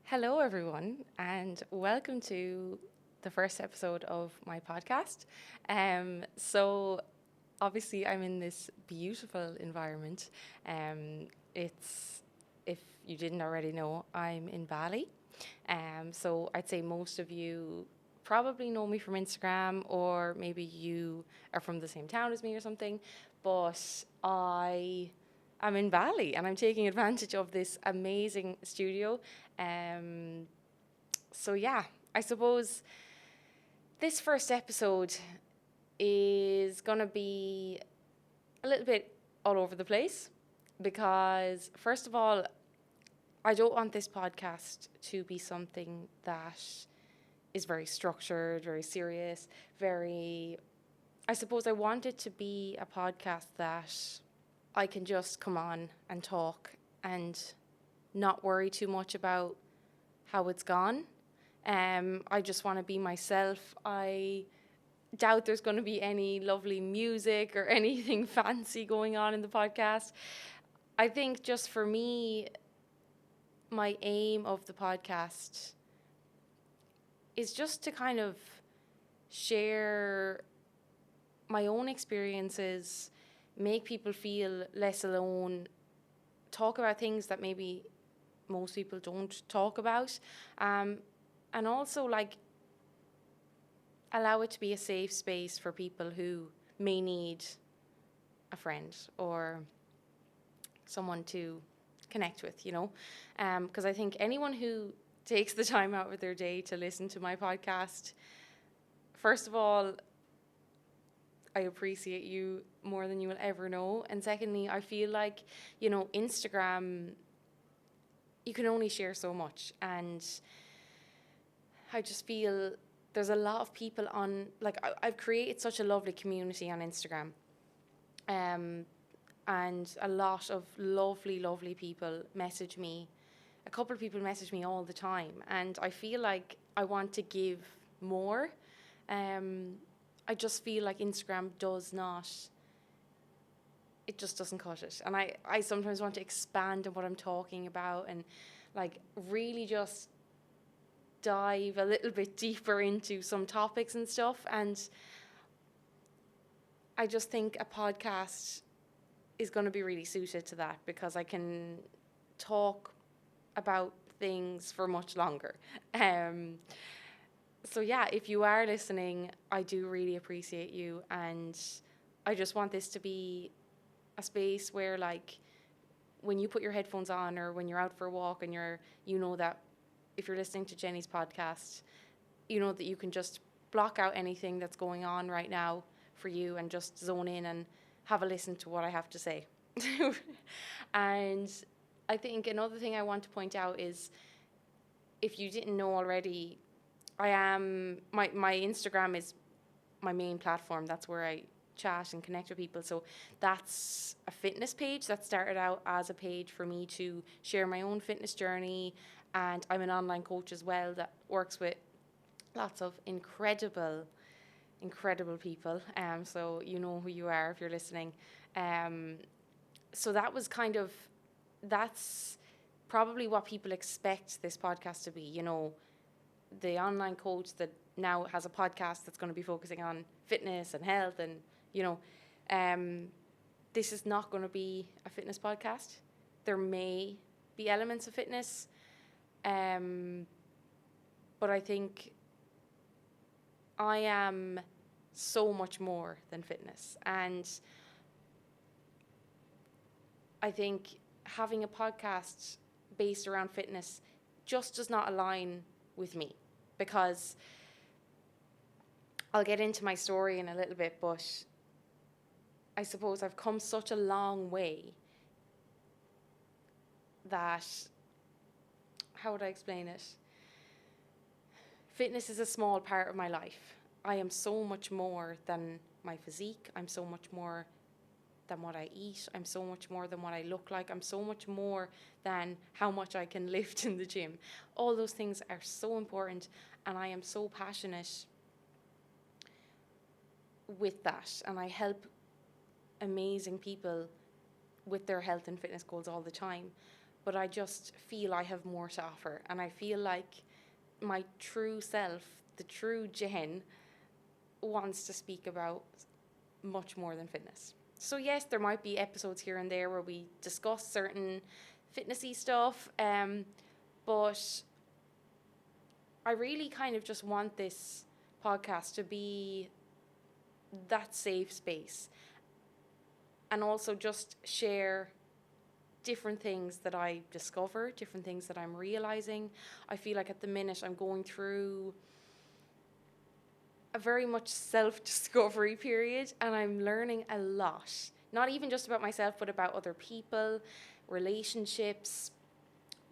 Hello, everyone, and welcome to the first episode of my podcast. So, obviously, I'm in this beautiful environment. It's, if you didn't already know, I'm in Bali. So, I'd say most of you probably know me from Instagram, or maybe you are from the same town as me or something. But I'm in Bali and I'm taking advantage of this amazing studio. Um, so yeah, I suppose this first episode is gonna be a little bit all over the place because first of all, I don't want this podcast to be something that is very structured, very serious, very. I suppose I want it to be a podcast that I can just come on and talk and not worry too much about how it's gone. I just want to be myself. I doubt there's going to be any lovely music or anything fancy going on in the podcast. I think just for me, my aim of the podcast is just to kind of share my own experiences, make people feel less alone, talk about things that maybe most people don't talk about, and also like allow it to be a safe space for people who may need a friend or someone to connect with, because I think anyone who takes the time out of their day to listen to my podcast, first of all, I appreciate you more than you will ever know. And secondly, I feel like, Instagram, you can only share so much. And I just feel there's a lot of people on, like, I've created such a lovely community on Instagram. And a lot of lovely, lovely people message me. A couple of people message me all the time. And I feel like I want to give more. I just feel like Instagram does not, it just doesn't cut it. And I sometimes want to expand on what I'm talking about and like really just dive a little bit deeper into some topics and stuff. And I just think a podcast is going to be really suited to that because I can talk about things for much longer. So yeah, if you are listening, I do really appreciate you, and I just want this to be a space where, like, when you put your headphones on or when you're out for a walk and you know that if you're listening to Jenny's podcast, you know that you can just block out anything that's going on right now for you and just zone in and have a listen to what I have to say. And I think another thing I want to point out is, if you didn't know already, my Instagram is my main platform. That's where I chat and connect with people. So that's a fitness page that started out as a page for me to share my own fitness journey. And I'm an online coach as well that works with lots of incredible, incredible people. So you know who you are if you're listening. So that's probably what people expect this podcast to be. The online coach that now has a podcast that's going to be focusing on fitness and health, and um, this is not going to be a fitness podcast. There may be elements of fitness, but I think I am so much more than fitness. And I think having a podcast based around fitness just does not align with me, because I'll get into my story in a little bit, but I suppose I've come such a long way that, how would I explain it? Fitness is a small part of my life. I am so much more than my physique. I'm so much more than what I eat. I'm so much more than what I look like. I'm so much more than how much I can lift in the gym. All those things are so important, and I am so passionate with that, and I help amazing people with their health and fitness goals all the time. but I just feel I have more to offer. And I feel like my true self, the true Jen, wants to speak about much more than fitness. So yes, there might be episodes here and there where we discuss certain fitnessy stuff, but I really kind of just want this podcast to be that safe space, and also just share different things that I discover, different things that I'm realizing. I feel like at the minute I'm going through a very much self-discovery period, and I'm learning a lot. Not even just about myself, but about other people, relationships,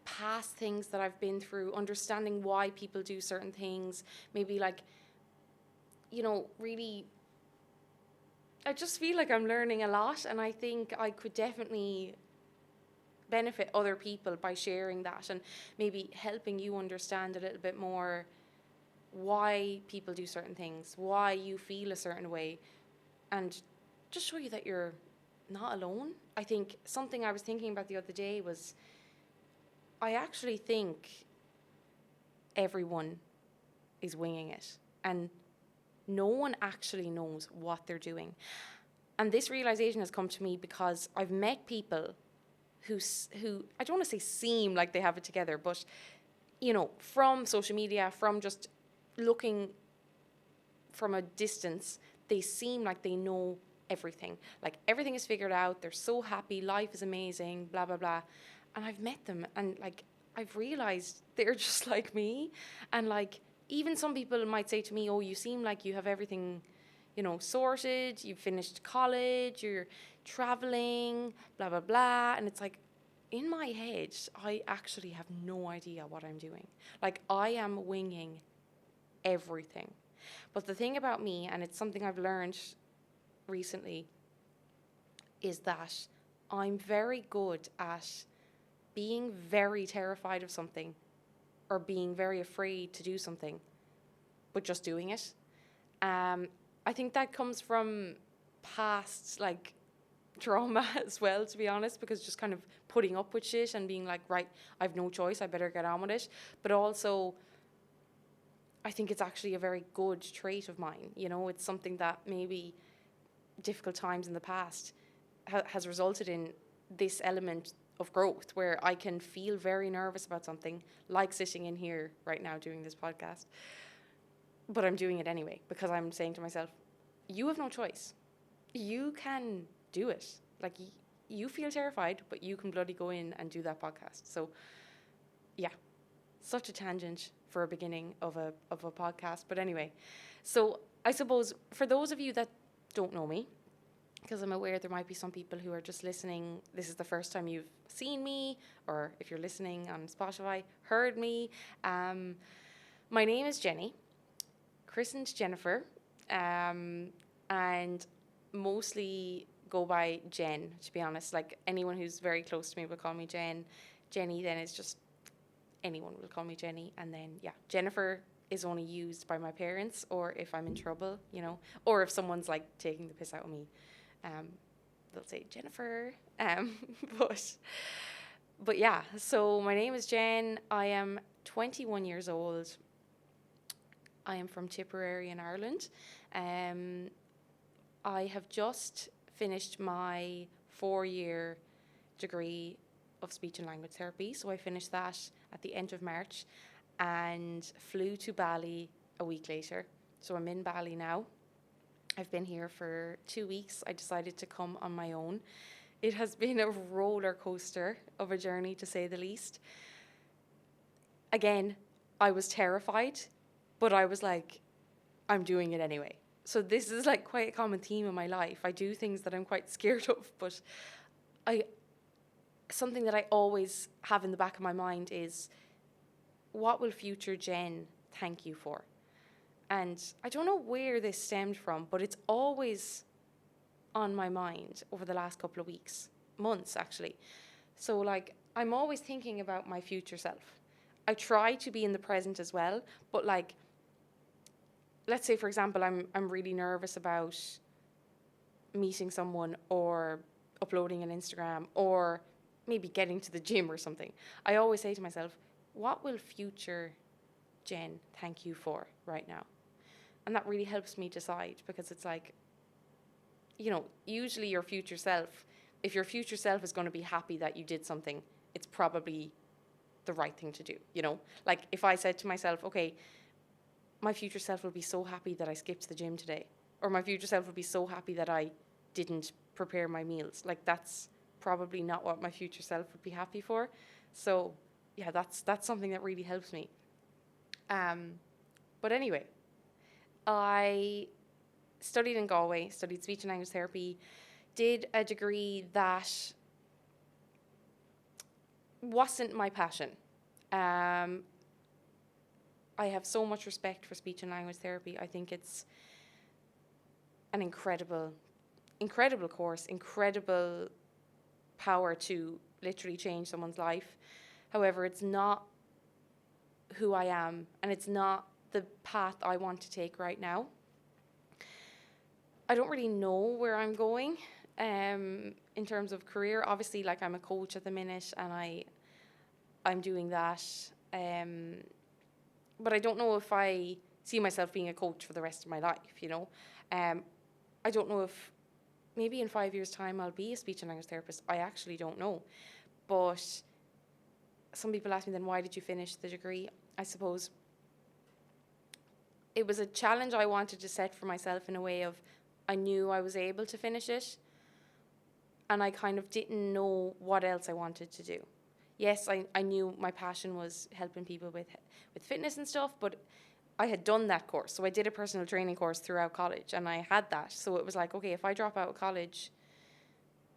past things that I've been through, understanding why people do certain things, maybe like, really, I just feel like I'm learning a lot, and I think I could definitely benefit other people by sharing that, and maybe helping you understand a little bit more why people do certain things, why you feel a certain way, and just show you that you're not alone. I think something I was thinking about the other day was, I actually think everyone is winging it, and no one actually knows what they're doing. And this realization has come to me because I've met people who I don't want to say seem like they have it together, but from social media, from just looking from a distance, they seem like they know everything. Like everything is figured out. They're so happy. Life is amazing. Blah blah blah. And I've met them, and like I've realized they're just like me. And like even some people might say to me, "Oh, you seem like you have everything, sorted. You've finished college. You're traveling. Blah blah blah." And it's like, in my head, I actually have no idea what I'm doing. Like I am winging everything. But the thing about me, and it's something I've learned recently, is that I'm very good at being very terrified of something, or being very afraid to do something, but just doing it. I think that comes from past like trauma as well, to be honest, because just kind of putting up with shit and being like, right, I've no choice, I better get on with it. But also, I think it's actually a very good trait of mine. It's something that maybe difficult times in the past has resulted in this element of growth, where I can feel very nervous about something, like sitting in here right now doing this podcast, but I'm doing it anyway, because I'm saying to myself, you have no choice. You can do it. Like, you feel terrified, but you can bloody go in and do that podcast. So, yeah, such a tangent for a beginning of a podcast. But anyway, so I suppose for those of you that don't know me, because I'm aware there might be some people who are just listening, this is the first time you've seen me, or if you're listening on Spotify, heard me. My name is Jenny, christened Jennifer, and mostly go by Jen, to be honest. Like, anyone who's very close to me will call me Jen. Jenny then is just, anyone will call me Jenny. And then, yeah, Jennifer is only used by my parents, or if I'm in trouble, or if someone's like taking the piss out of me. They'll say Jennifer. But yeah, so my name is Jen. I am 21 years old. I am from Tipperary in Ireland. I have just finished my 4-year degree of speech and language therapy. So I finished that at the end of March and flew to Bali a week later. So I'm in Bali now. I've been here for 2 weeks. I decided to come on my own. It has been a roller coaster of a journey, to say the least. Again, I was terrified, but I was like, I'm doing it anyway. So this is like quite a common theme in my life. I do things that I'm quite scared of, but something that I always have in the back of my mind is, what will future Jen thank you for? And I don't know where this stemmed from, but it's always on my mind over the last couple of weeks, months actually. So like, I'm always thinking about my future self. I try to be in the present as well, but like, let's say for example, I'm really nervous about meeting someone or uploading an Instagram or maybe getting to the gym or something, I always say to myself, what will future Jen thank you for right now? And that really helps me decide, because it's like, usually your future self, if your future self is going to be happy that you did something, it's probably the right thing to do, Like if I said to myself, okay, my future self will be so happy that I skipped the gym today, or my future self will be so happy that I didn't prepare my meals. Like that's probably not what my future self would be happy for. So yeah, that's something that really helps me. But anyway, I studied in Galway, studied speech and language therapy, did a degree that wasn't my passion. I have so much respect for speech and language therapy. I think it's an incredible course, incredible power to literally change someone's life. However, it's not who I am, and it's not the path I want to take right now. I don't really know where I'm going in terms of career. Obviously, like I'm a coach at the minute, and I'm doing that. But I don't know if I see myself being a coach for the rest of my life, I don't know if maybe in 5 years' time I'll be a speech and language therapist. I actually don't know. But some people ask me then, why did you finish the degree? I suppose it was a challenge I wanted to set for myself, in a way of I knew I was able to finish it, and I kind of didn't know what else I wanted to do. Yes, I knew my passion was helping people with fitness and stuff, but I had done that course. So I did a personal training course throughout college, and I had that. So it was like, okay, if I drop out of college,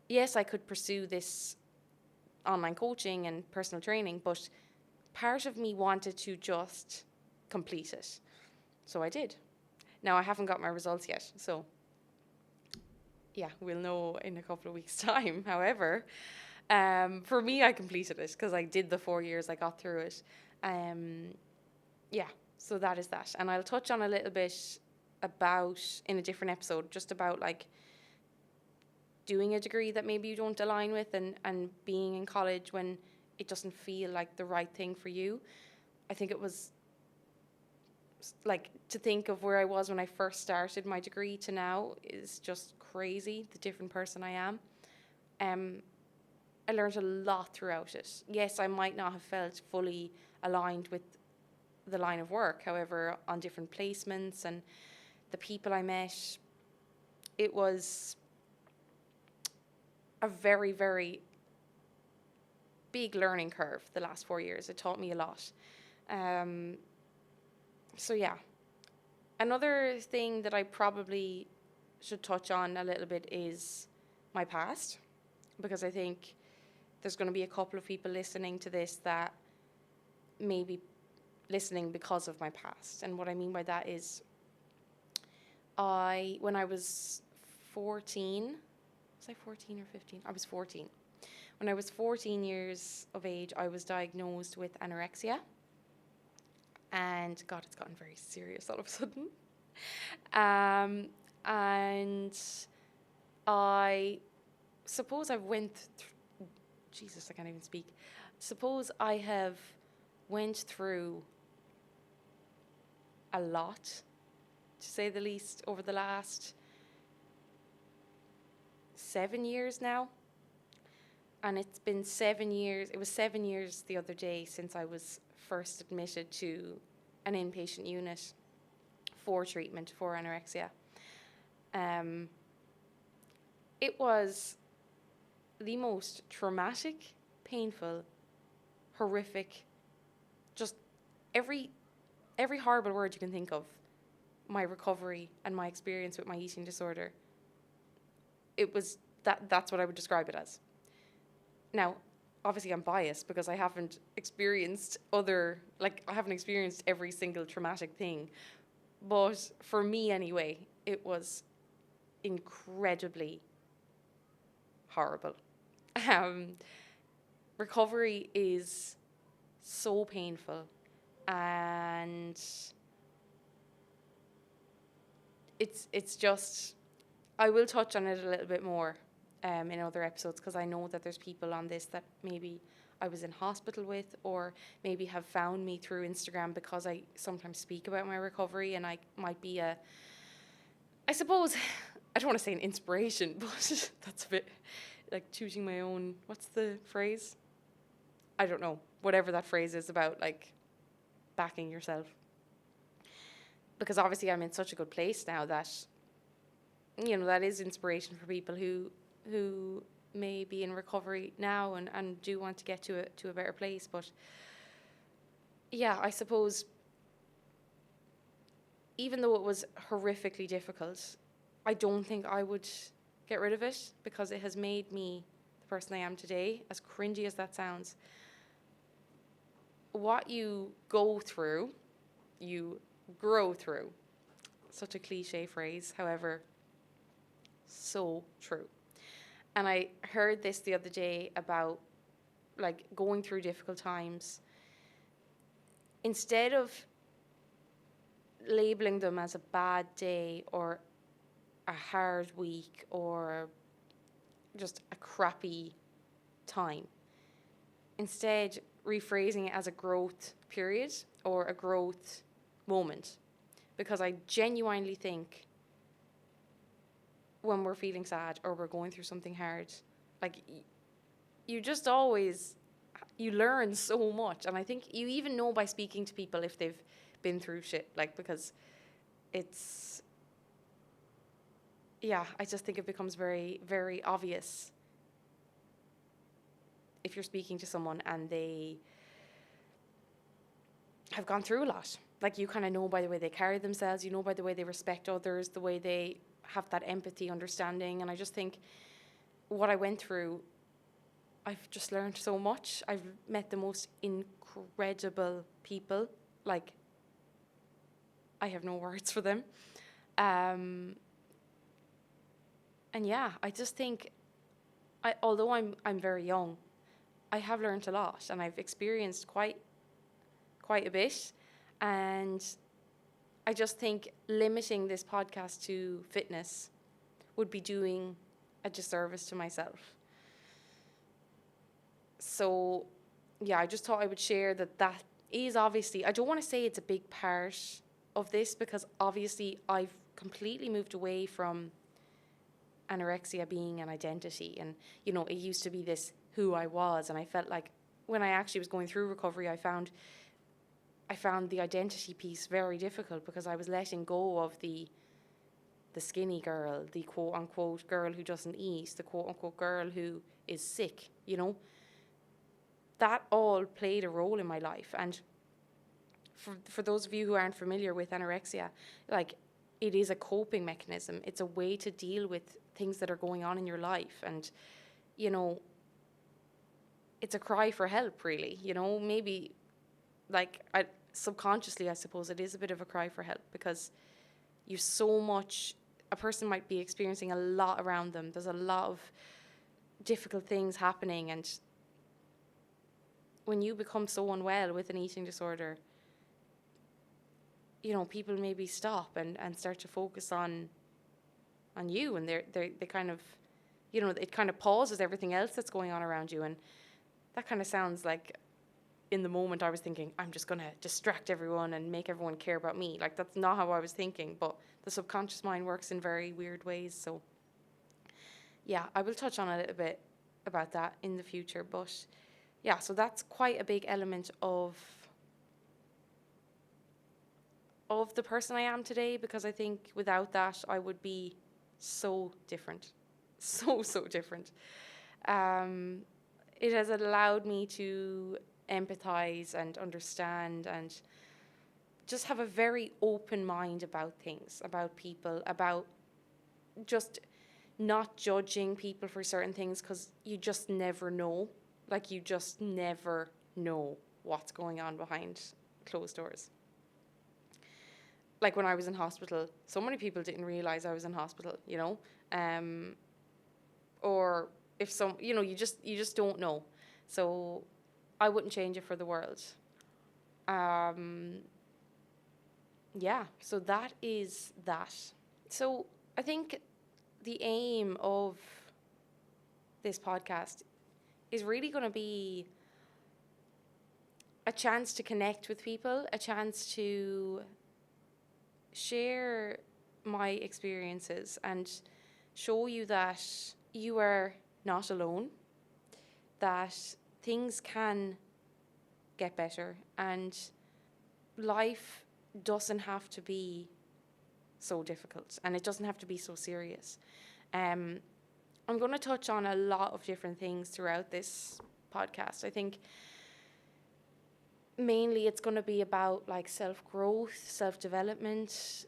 yes, I could pursue this online coaching and personal training, but part of me wanted to just complete it. So I did. Now I haven't got my results yet, so yeah, we'll know in a couple of weeks' time. However, for me, I completed it because I did the 4 years, I got through it. Yeah, so that is that. And I'll touch on a little bit about, in a different episode, just about like doing a degree that maybe you don't align with, and being in college when it doesn't feel like the right thing for you. I think it was like, to think of where I was when I first started my degree to now is just crazy, the different person I am. I learned a lot throughout it. Yes, I might not have felt fully aligned with the line of work. However, on different placements and the people I met, it was a very, very big learning curve the last 4 years. It taught me a lot. So yeah. Another thing that I probably should touch on a little bit is my past, because I think there's going to be a couple of people listening to this that may be listening because of my past. And what I mean by that is, when I was 14, was I 14 or 15? I was 14. When I was 14 years of age, I was diagnosed with anorexia. And God, it's gotten very serious all of a sudden. And I suppose I Jesus, I can't even speak. Suppose I have went through a lot, to say the least, over the last 7 years now. And it's been 7 years. It was 7 years the other day since I was first admitted to an inpatient unit for treatment for anorexia. It was the most traumatic, painful, horrific, just every horrible word you can think of, my recovery and my experience with my eating disorder. It was that's what I would describe it as. Now, obviously I'm biased because I haven't experienced every single traumatic thing. But for me anyway, it was incredibly horrible. Recovery is so painful, and it's just, I will touch on it a little bit more in other episodes, because I know that there's people on this that maybe I was in hospital with, or maybe have found me through Instagram because I sometimes speak about my recovery, and I might be I suppose, I don't want to say an inspiration, but that's a bit like tooting my own, what's the phrase? I don't know, whatever that phrase is about, like backing yourself. Because obviously I'm in such a good place now that, that is inspiration for people who may be in recovery now and do want to get to a better place. But yeah, I suppose even though it was horrifically difficult, I don't think I would get rid of it, because it has made me the person I am today, as cringy as that sounds. What you go through, you grow through. Such a cliche phrase, however, so true. And I heard this the other day about like going through difficult times. Instead of labeling them as a bad day or a hard week or just a crappy time, instead rephrasing it as a growth period or a growth moment. Because I genuinely think when we're feeling sad or we're going through something hard, like you just always, you learn so much. And I think you even know by speaking to people if they've been through shit, like, because it's, yeah, I just think it becomes very, very obvious if you're speaking to someone and they have gone through a lot. Like, you kind of know by the way they carry themselves, you know by the way they respect others, the way they have that empathy, understanding. And I just think what I went through, I've just learned so much. I've met the most incredible people. Like, I have no words for them. And yeah, I just think, although I'm very young, I have learned a lot, and I've experienced quite a bit. And I just think limiting this podcast to fitness would be doing a disservice to myself. So yeah, I just thought I would share that is obviously, I don't want to say it's a big part of this, because obviously I've completely moved away from anorexia being an identity. And, it used to be this who I was. And I felt like when I actually was going through recovery, I found the identity piece very difficult, because I was letting go of the skinny girl, the quote unquote girl who doesn't eat, the quote unquote girl who is sick, That all played a role in my life. And for those of you who aren't familiar with anorexia, like, it is a coping mechanism. It's a way to deal with things that are going on in your life. And, it's a cry for help, really. Maybe, like, subconsciously, I suppose it is a bit of a cry for help, because a person might be experiencing a lot around them. There's a lot of difficult things happening. And when you become so unwell with an eating disorder, people maybe stop and start to focus on you, and they kind of, it kind of pauses everything else that's going on around you. And that kind of sounds like, in the moment I was thinking, I'm just going to distract everyone and make everyone care about me. Like, that's not how I was thinking, but the subconscious mind works in very weird ways. So yeah, I will touch on a little bit about that in the future. But yeah, so that's quite a big element of the person I am today, because I think without that I would be so different. So different. It has allowed me to empathize and understand and just have a very open mind about things, about people, about just not judging people for certain things, because you just never know. Like, you just never know what's going on behind closed doors. Like, when I was in hospital, so many people didn't realize I was in hospital, or if you just don't know. So I wouldn't change it for the world. Yeah, so that is that. So I think the aim of this podcast is really going to be a chance to connect with people, a chance to share my experiences and show you that you are not alone, that things can get better, and life doesn't have to be so difficult, and it doesn't have to be so serious. I'm going to touch on a lot of different things throughout this podcast. I think mainly it's going to be about like self-growth, self-development,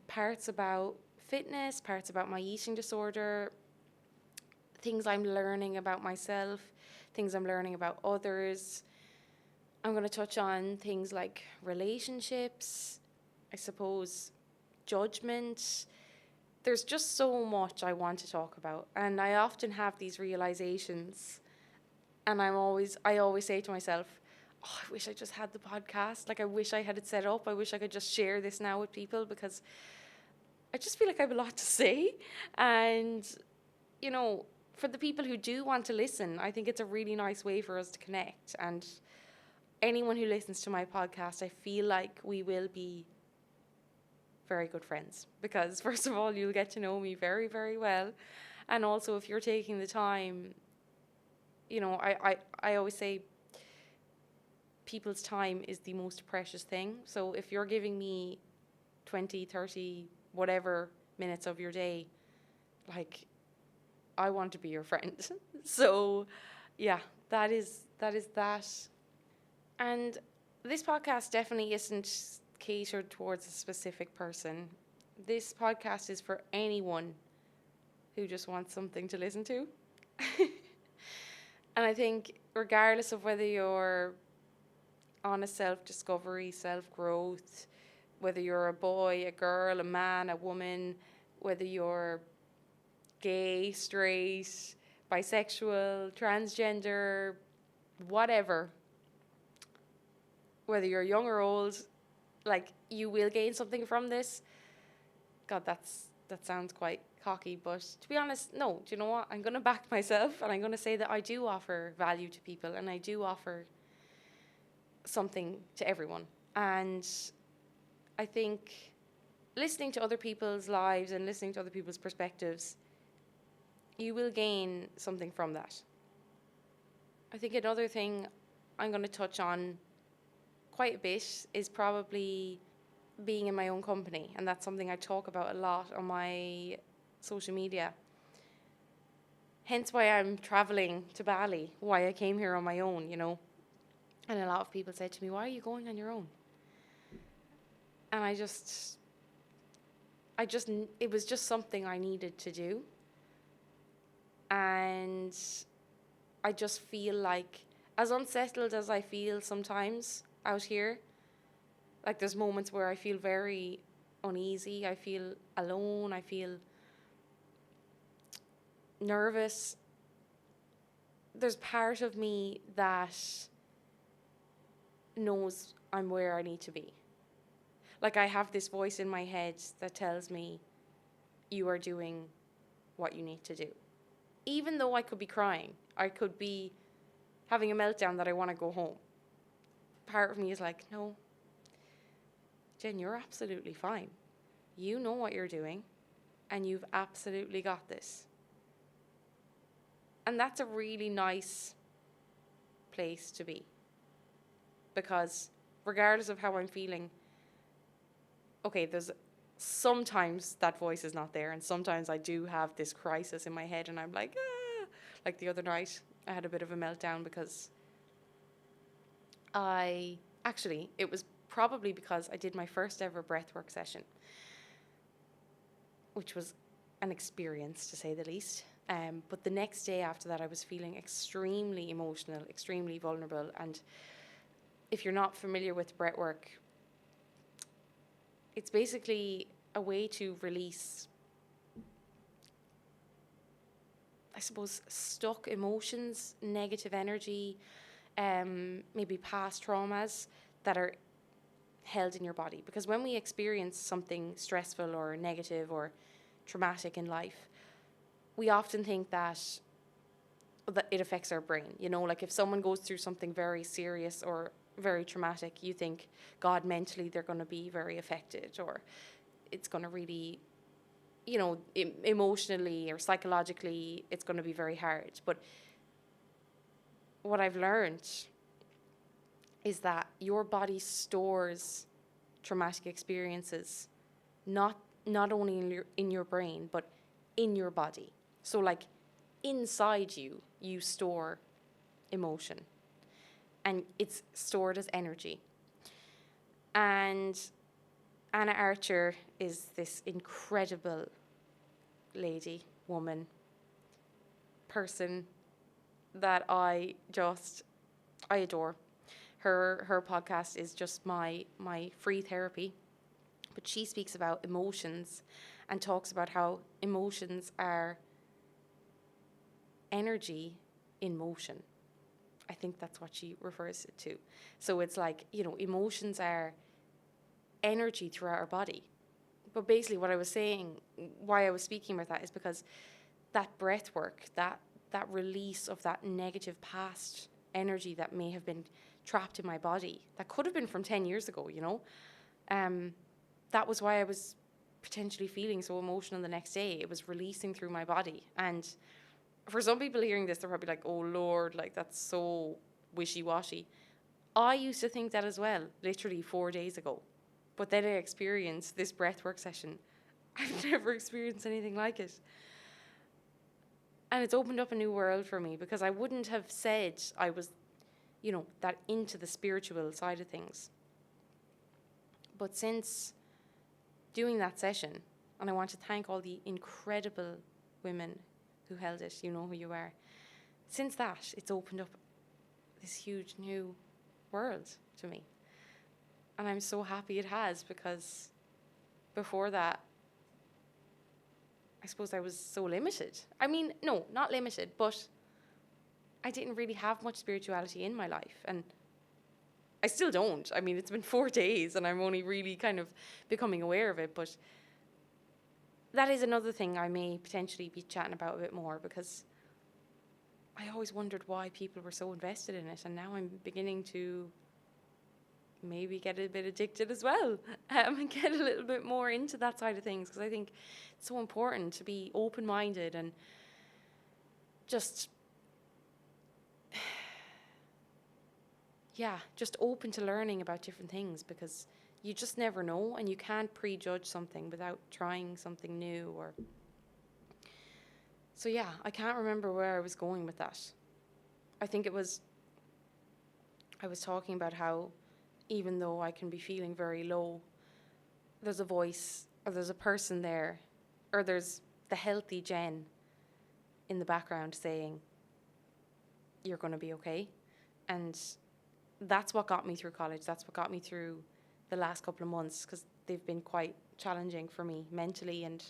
parts about fitness, parts about my eating disorder, things I'm learning about myself, things I'm learning about others. I'm going to touch on things like relationships, I suppose, judgment. There's just so much I want to talk about. And I often have these realizations, and I always say to myself, oh, I wish I just had the podcast. Like, I wish I had it set up. I wish I could just share this now with people, because I just feel like I have a lot to say. And, you know, for the people who do want to listen, I think it's a really nice way for us to connect. And anyone who listens to my podcast, I feel like we will be very good friends, because first of all, you'll get to know me very, very well. And also, if you're taking the time, you know, I always say people's time is the most precious thing. So if you're giving me 20, 30, whatever minutes of your day, like, I want to be your friend. So yeah, that is that. And this podcast definitely isn't catered towards a specific person. This podcast is for anyone who just wants something to listen to. And I think regardless of whether you're on a self-discovery, self-growth, whether you're a boy, a girl, a man, a woman, whether you're gay, straight, bisexual, transgender, whatever, whether you're young or old, like, you will gain something from this. God, that sounds quite cocky, but to be honest, no. Do you know what? I'm going to back myself, and I'm going to say that I do offer value to people, and I do offer something to everyone. And I think listening to other people's lives and listening to other people's perspectives, you will gain something from that. I think another thing I'm going to touch on quite a bit is probably being in my own company, and that's something I talk about a lot on my social media. Hence why I'm traveling to Bali, why I came here on my own, you know. And a lot of people said to me, why are you going on your own? And it was just something I needed to do. And I just feel like, as unsettled as I feel sometimes out here, like, there's moments where I feel very uneasy, I feel alone, I feel nervous. There's part of me that knows I'm where I need to be. Like, I have this voice in my head that tells me, you are doing what you need to do. Even though I could be crying, I could be having a meltdown that I want to go home. Part of me is like, no, Jen, you're absolutely fine. You know what you're doing, and you've absolutely got this. And that's a really nice place to be. Because regardless of how I'm feeling, okay, there's sometimes that voice is not there, and sometimes I do have this crisis in my head, and I'm like, ah. Like the other night, I had a bit of a meltdown because it was probably because I did my first ever breathwork session, which was an experience, to say the least. But the next day after that, I was feeling extremely emotional, extremely vulnerable. And if you're not familiar with breathwork, it's basically a way to release, I suppose, stuck emotions, negative energy, maybe past traumas that are held in your body. Because when we experience something stressful or negative or traumatic in life, we often think that it affects our brain. You know, like if someone goes through something very serious or very traumatic, you think, God, mentally they're going to be very affected, or it's going to really, you know, emotionally or psychologically, it's going to be very hard. But what I've learned is that your body stores traumatic experiences, not only in your brain, but in your body. So like inside you store emotion, and it's stored as energy. And Anna Archer is this incredible lady, woman, person that I adore. Her podcast is just my free therapy. But she speaks about emotions and talks about how emotions are energy in motion. I think that's what she refers it to. So it's like, you know, emotions are energy throughout our body. But basically what I was saying, why I was speaking about that, is because that breath work, that release of that negative past energy that may have been trapped in my body, that could have been from 10 years ago, you know, that was why I was potentially feeling so emotional the next day. It was releasing through my body. And for some people hearing this, they're probably like, oh Lord, like that's so wishy-washy. I used to think that as well, literally 4 days ago. But then I experienced this breathwork session. I've never experienced anything like it. And it's opened up a new world for me, because I wouldn't have said I was, you know, that into the spiritual side of things. But since doing that session, and I want to thank all the incredible women who held it, you know who you are. Since that, it's opened up this huge new world to me. And I'm so happy it has, because before that, I suppose I was so limited. I mean, no, not limited, but I didn't really have much spirituality in my life. And I still don't. I mean, it's been 4 days and I'm only really kind of becoming aware of it. But that is another thing I may potentially be chatting about a bit more, because I always wondered why people were so invested in it. And now I'm beginning to maybe get a bit addicted as well, and get a little bit more into that side of things, because I think it's so important to be open-minded and just, yeah, just open to learning about different things, because you just never know, and you can't prejudge something without trying something new. Or so yeah, I can't remember where I was going with that. I think I was talking about how even though I can be feeling very low, there's a voice, or there's a person there, or there's the healthy Jen in the background saying, you're going to be okay. And that's what got me through college. That's what got me through the last couple of months, because they've been quite challenging for me mentally, and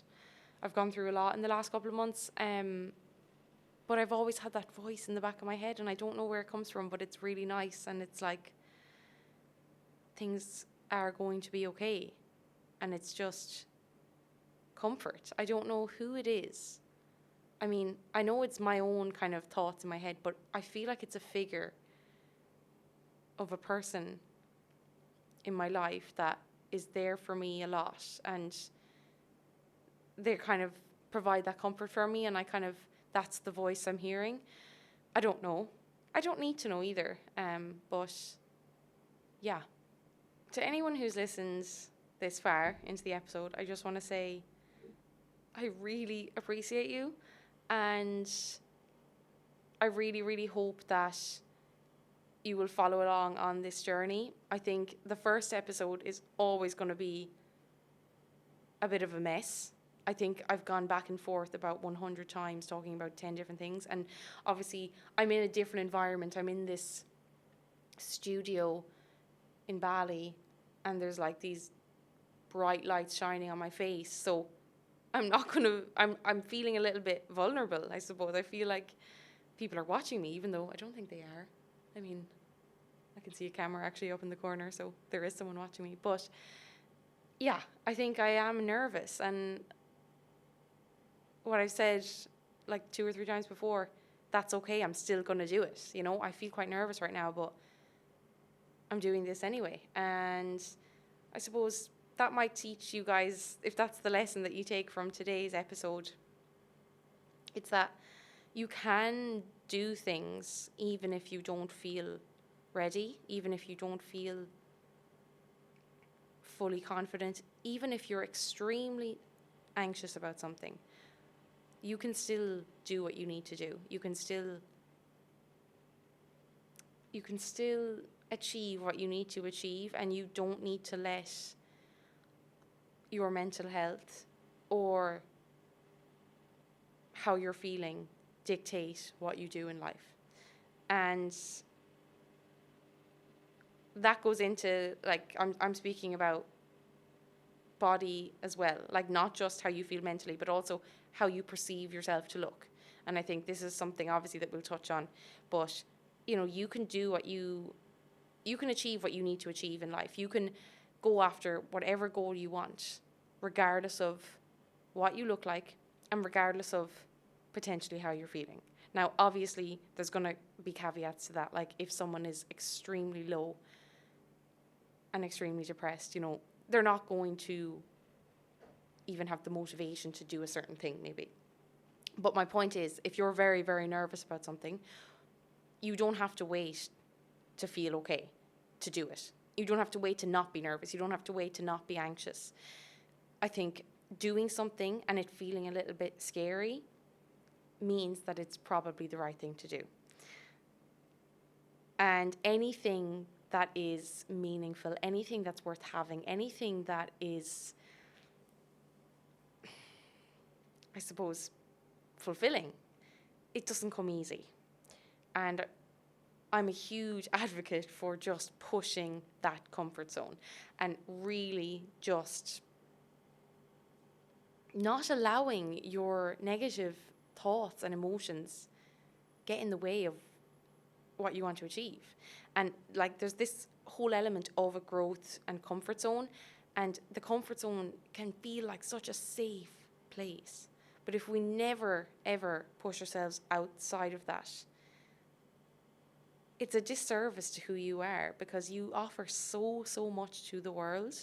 I've gone through a lot in the last couple of months. But I've always had that voice in the back of my head, and I don't know where it comes from, but it's really nice, and it's like, things are going to be okay. And it's just comfort. I don't know who it is. I mean, I know it's my own kind of thoughts in my head, but I feel like it's a figure of a person in my life that is there for me a lot, and they kind of provide that comfort for me, and that's the voice I'm hearing. I don't know. I don't need to know either. But yeah, to anyone who's listened this far into the episode, I just want to say I really appreciate you, and I really, really hope that you will follow along on this journey. I think the first episode is always going to be a bit of a mess. I think I've gone back and forth about 100 times talking about 10 different things. And obviously, I'm in a different environment. I'm in this studio in Bali, and there's like these bright lights shining on my face. So I'm feeling a little bit vulnerable, I suppose. I feel like people are watching me, even though I don't think they are. I mean, I can see a camera actually up in the corner, so there is someone watching me. But yeah, I think I am nervous. And what I've said like 2 or 3 times before, that's okay. I'm still going to do it. You know, I feel quite nervous right now, but I'm doing this anyway. And I suppose that might teach you guys, if that's the lesson that you take from today's episode, it's that you can do things even if you don't feel ready, even if you don't feel fully confident, even if you're extremely anxious about something. You can still do what you need to do. You can still achieve what you need to achieve, and you don't need to let your mental health or how you're feeling dictate what you do in life. And that goes into, like, I'm speaking about body as well, like not just how you feel mentally, but also how you perceive yourself to look. And I think this is something obviously that we'll touch on, but you know, you can do what you can achieve what you need to achieve in life. You can go after whatever goal you want, regardless of what you look like and regardless of potentially how you're feeling. Now, obviously, there's going to be caveats to that. Like if someone is extremely low and extremely depressed, you know, they're not going to even have the motivation to do a certain thing, maybe. But my point is, if you're very, very nervous about something, you don't have to wait to feel okay to do it. You don't have to wait to not be nervous. You don't have to wait to not be anxious. I think doing something and it feeling a little bit scary means that it's probably the right thing to do. And anything that is meaningful, anything that's worth having, anything that is, I suppose, fulfilling, it doesn't come easy. And I'm a huge advocate for just pushing that comfort zone and really just not allowing your negative thoughts and emotions get in the way of what you want to achieve. And like there's this whole element of a growth and comfort zone, and the comfort zone can feel like such a safe place. But if we never ever push ourselves outside of that, it's a disservice to who you are, because you offer so much to the world.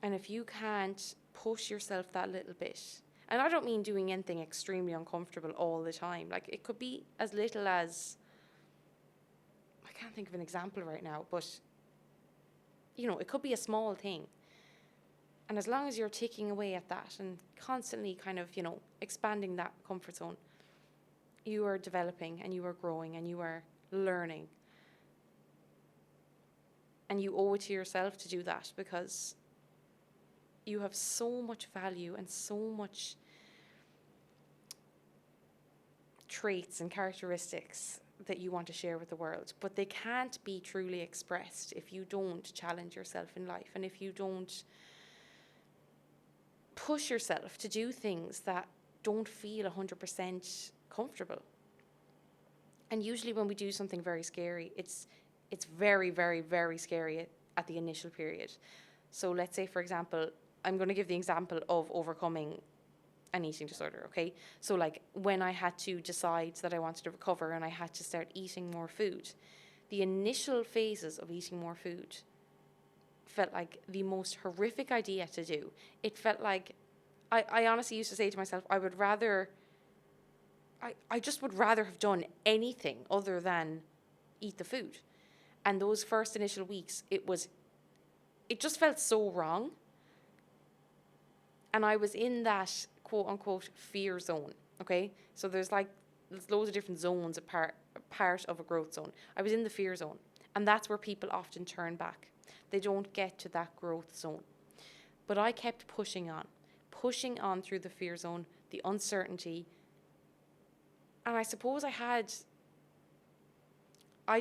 And if you can't push yourself that little bit, and I don't mean doing anything extremely uncomfortable all the time, like it could be as little as, I can't think of an example right now, but you know, it could be a small thing. And as long as you're ticking away at that and constantly kind of, you know, expanding that comfort zone, you are developing and you are growing and you are learning. And you owe it to yourself to do that, because you have so much value and so much traits and characteristics that you want to share with the world, but they can't be truly expressed if you don't challenge yourself in life, and if you don't push yourself to do things that don't feel 100% comfortable. And usually when we do something very scary, it's very, very, very scary at the initial period. So let's say, for example, I'm going to give the example of overcoming an eating disorder, okay? So like when I had to decide that I wanted to recover and I had to start eating more food, the initial phases of eating more food felt like the most horrific idea to do. It felt like, I honestly used to say to myself, I just would rather have done anything other than eat the food. And those first initial weeks, it just felt so wrong. And I was in that quote unquote fear zone, okay? So there's loads of different zones, part of a growth zone. I was in the fear zone. And that's where people often turn back. They don't get to that growth zone. But I kept pushing on through the fear zone, the uncertainty. And I suppose I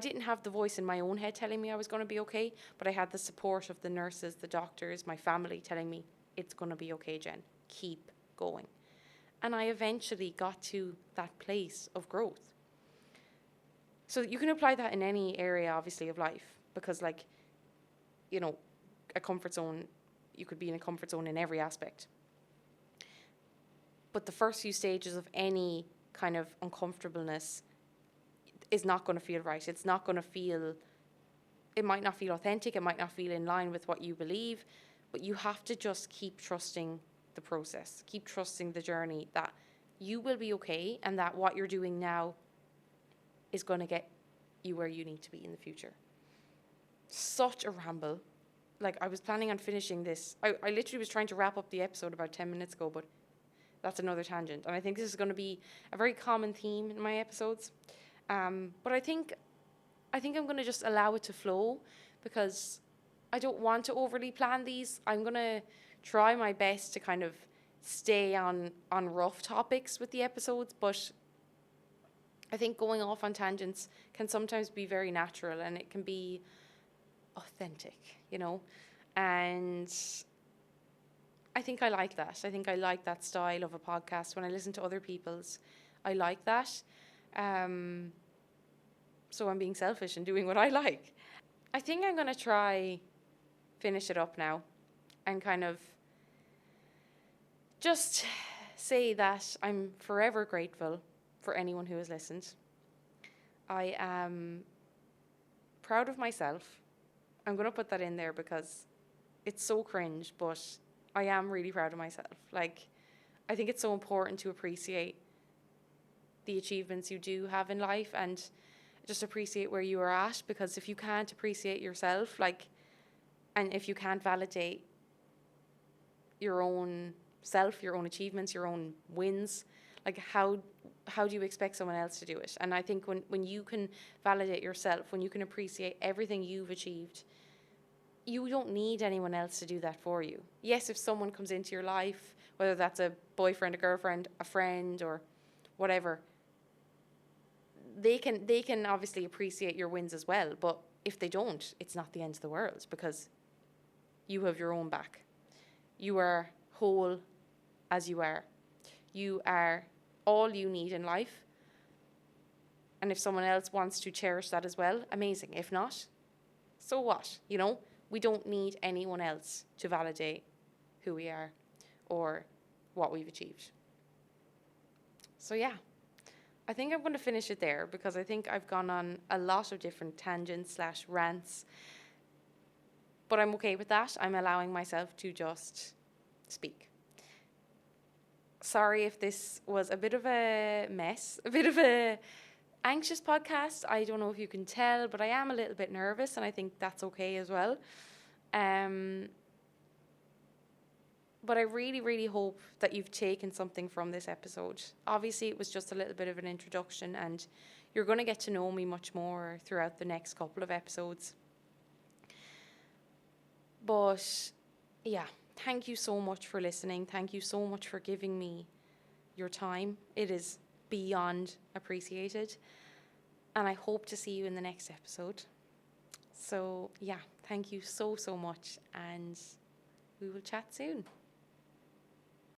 didn't have the voice in my own head telling me I was going to be okay, but I had the support of the nurses, the doctors, my family telling me, it's going to be okay, Jen. Keep going. And I eventually got to that place of growth. So you can apply that in any area, obviously, of life, because like, you know, a comfort zone, you could be in a comfort zone in every aspect. But the first few stages of any kind of uncomfortableness is not going to feel right. It's not going to feel, it might not feel authentic. It might not feel in line with what you believe, but you have to just keep trusting the process, keep trusting the journey, that you will be okay and that what you're doing now is going to get you where you need to be in the future. Such a ramble. Like, I was planning on finishing this. I literally was trying to wrap up the episode about 10 minutes ago, but that's another tangent. And I think this is going to be a very common theme in my episodes. But I think I'm going to just allow it to flow, because I don't want to overly plan these. I'm going to try my best to kind of stay on rough topics with the episodes, but I think going off on tangents can sometimes be very natural, and it can be authentic, you know? And I think I like that. I think I like that style of a podcast. When I listen to other people's, I like that. So I'm being selfish and doing what I like. I think I'm going to try finish it up now and kind of just say that I'm forever grateful for anyone who has listened. I am proud of myself. I'm going to put that in there because it's so cringe, but I am really proud of myself. Like, I think it's so important to appreciate the achievements you do have in life and just appreciate where you are at, because if you can't appreciate yourself, like, and if you can't validate your own self, your own achievements, your own wins, like, how do you expect someone else to do it? And I think when you can validate yourself, when you can appreciate everything you've achieved, you don't need anyone else to do that for you. Yes, if someone comes into your life, whether that's a boyfriend, a girlfriend, a friend, or whatever, they can obviously appreciate your wins as well. But if they don't, it's not the end of the world, because you have your own back. You are whole as you are. You are all you need in life. And if someone else wants to cherish that as well, amazing. If not, so what? You know, we don't need anyone else to validate who we are or what we've achieved. So yeah, I think I'm going to finish it there, because I think I've gone on a lot of different tangents / rants. But I'm okay with that. I'm allowing myself to just speak. Sorry if this was a bit of a mess, a bit of a anxious podcast. I don't know if you can tell, but I am a little bit nervous, and I think that's okay as well. But I really, really hope that you've taken something from this episode. Obviously, it was just a little bit of an introduction, and you're going to get to know me much more throughout the next couple of episodes. But yeah, thank you so much for listening. Thank you so much for giving me your time. It is beyond appreciated. And I hope to see you in the next episode. So yeah, thank you so, so much. And we will chat soon.